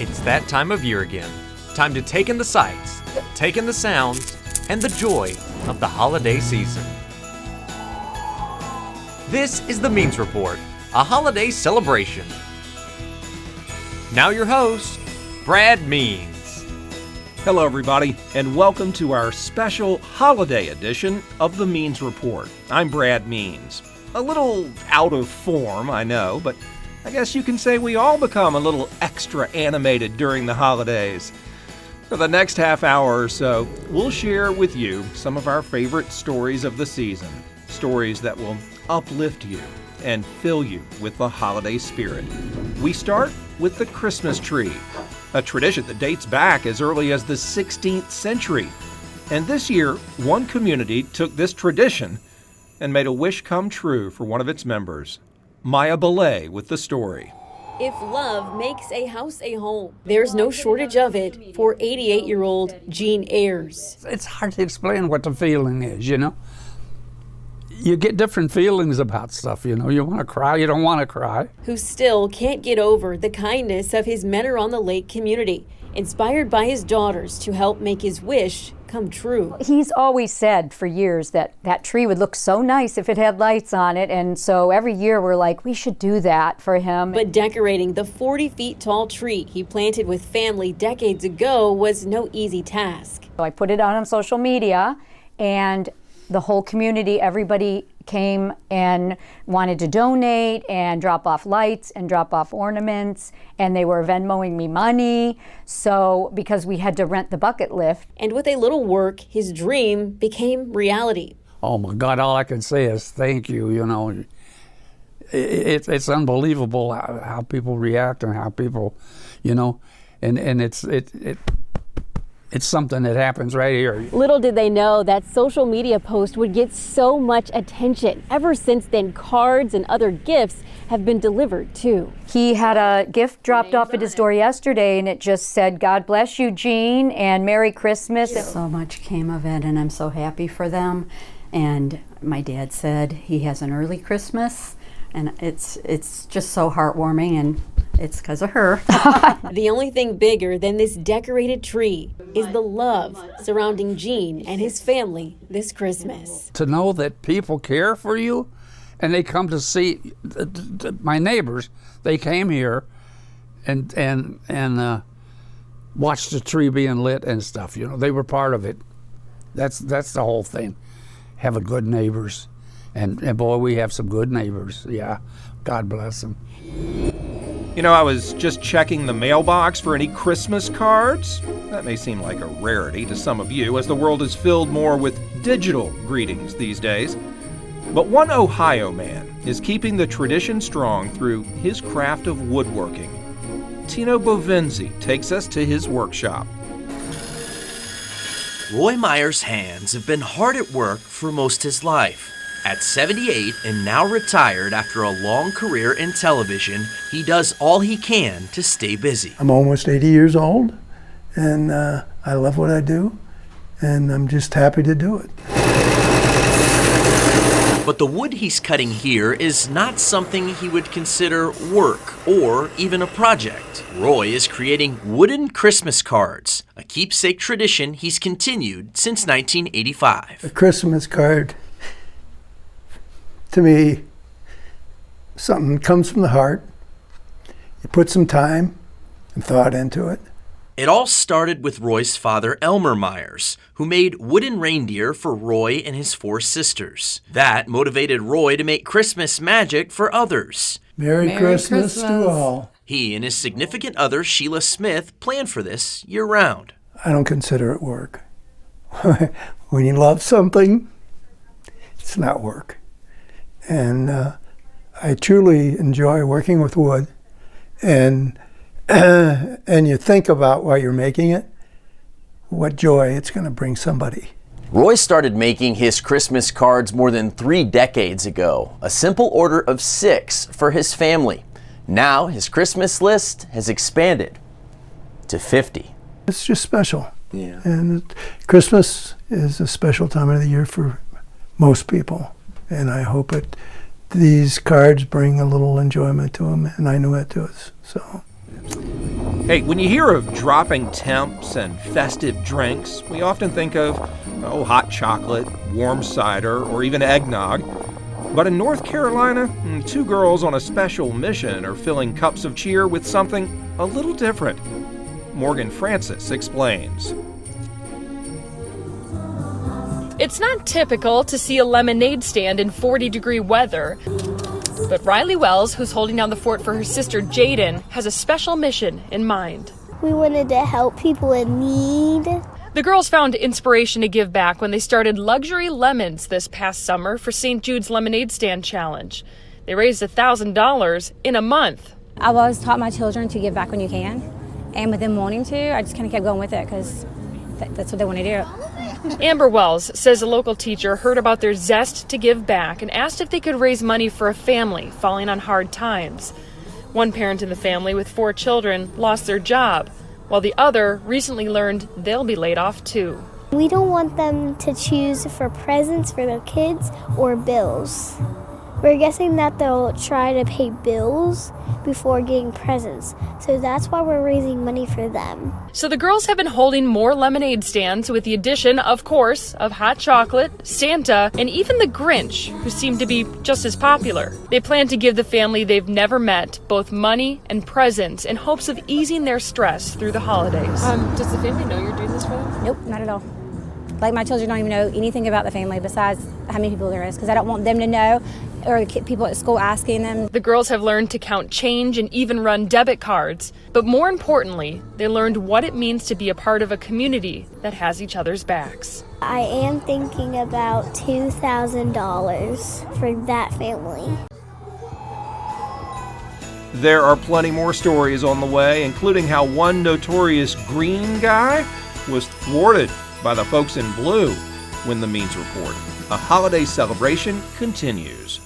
It's that time of year again. Time to take in the sights, take in the sounds, and the joy of the holiday season. This is the Means Report, a holiday celebration. Now your host, Brad Means. Hello everybody, and welcome to our special holiday edition of the Means Report. I'm Brad Means. A little out of form, I know, but I guess you can say we all become a little extra animated during the holidays. For the next half hour or so, we'll share with you some of our favorite stories of the season. Stories that will uplift you and fill you with the holiday spirit. We start with the Christmas tree, a tradition that dates back as early as the 16th century. And this year, one community took this tradition and made a wish come true for one of its members. Maya Belay with the story. If love makes a house a home, there's no shortage of it for 88-year-old Jean Ayers. It's hard to explain what the feeling is, you know. You get different feelings about stuff, you know. You want to cry, you don't want to cry. Who still can't get over the kindness of his Men-Are-on-the-Lake community, inspired by his daughters to help make his wish come true. He's always said for years that that tree would look so nice if it had lights on it, and so every year we're like, we should do that for him. But decorating the 40-feet-tall tree he planted with family decades ago was no easy task. So I put it out on social media, and the whole community, everybody came and wanted to donate and drop off lights and drop off ornaments, and they were Venmoing me money, so because we had to rent the bucket lift. And with a little work, his dream became reality. Oh my God, all I can say is thank you, you know. It's unbelievable how people react and how people, you know, and it's something that happens right here. Little did they know that social media post would get so much attention. Ever since then, cards and other gifts have been delivered too. He had a gift dropped off at his door yesterday, and it just said, God bless you, Jean, and Merry Christmas. So much came of it, and I'm so happy for them. And my dad said he has an early Christmas, and it's just so heartwarming, and it's because of her. The only thing bigger than this decorated tree is the love surrounding Jean and his family this Christmas. To know that people care for you, and they come to see my neighbors. They came here and watched the tree being lit and stuff. You know, they were part of it. That's the whole thing. Having good neighbors, and boy, we have some good neighbors. Yeah, God bless them. You know, I was just checking the mailbox for any Christmas cards. That may seem like a rarity to some of you, as the world is filled more with digital greetings these days. But one Ohio man is keeping the tradition strong through his craft of woodworking. Tino Bovenzi takes us to his workshop. Roy Meyer's hands have been hard at work for most his life. At 78 and now retired after a long career in television, he does all he can to stay busy. I'm almost 80 years old, and I love what I do, and I'm just happy to do it. But the wood he's cutting here is not something he would consider work or even a project. Roy is creating wooden Christmas cards, a keepsake tradition he's continued since 1985. A Christmas card, to me, something comes from the heart. You put some time and thought into it. It all started with Roy's father, Elmer Myers, who made wooden reindeer for Roy and his 4 sisters. That motivated Roy to make Christmas magic for others. Merry Christmas to all. He and his significant other, Sheila Smith, planned for this year-round. I don't consider it work. When you love something, it's not work. And I truly enjoy working with wood, and you think about while you're making it, what joy it's going to bring somebody. Roy started making his Christmas cards more than 3 decades ago, a simple order of 6 for his family. Now his Christmas list has expanded to 50. It's just special. Yeah. And Christmas is a special time of the year for most people. And I hope these cards bring a little enjoyment to them, and I know it does. So. Hey, when you hear of dropping temps and festive drinks, we often think of, hot chocolate, warm cider, or even eggnog. But in North Carolina, 2 girls on a special mission are filling cups of cheer with something a little different. Morgan Francis explains. It's not typical to see a lemonade stand in 40-degree weather, but Riley Wells, who's holding down the fort for her sister Jaden, has a special mission in mind. We wanted to help people in need. The girls found inspiration to give back when they started Luxury Lemons this past summer for St. Jude's Lemonade Stand Challenge. They raised $1,000 in a month. I've always taught my children to give back when you can, and with them wanting to, I just kind of kept going with it because that's what they want to do. Amber Wells says a local teacher heard about their zest to give back and asked if they could raise money for a family falling on hard times. One parent in the family with 4 children lost their job, while the other recently learned they'll be laid off too. We don't want them to choose for presents for their kids or bills. We're guessing that they'll try to pay bills before getting presents, so that's why we're raising money for them. So the girls have been holding more lemonade stands with the addition, of course, of hot chocolate, Santa, and even the Grinch, who seem to be just as popular. They plan to give the family they've never met both money and presents in hopes of easing their stress through the holidays. Does the family know you're doing this for them? Nope, not at all. Like, my children don't even know anything about the family besides how many people there is, because I don't want them to know, or people at school asking them. The girls have learned to count change and even run debit cards. But more importantly, they learned what it means to be a part of a community that has each other's backs. I am thinking about $2,000 for that family. There are plenty more stories on the way, including how one notorious green guy was thwarted by the folks in blue when the Means Report, a holiday celebration, continues.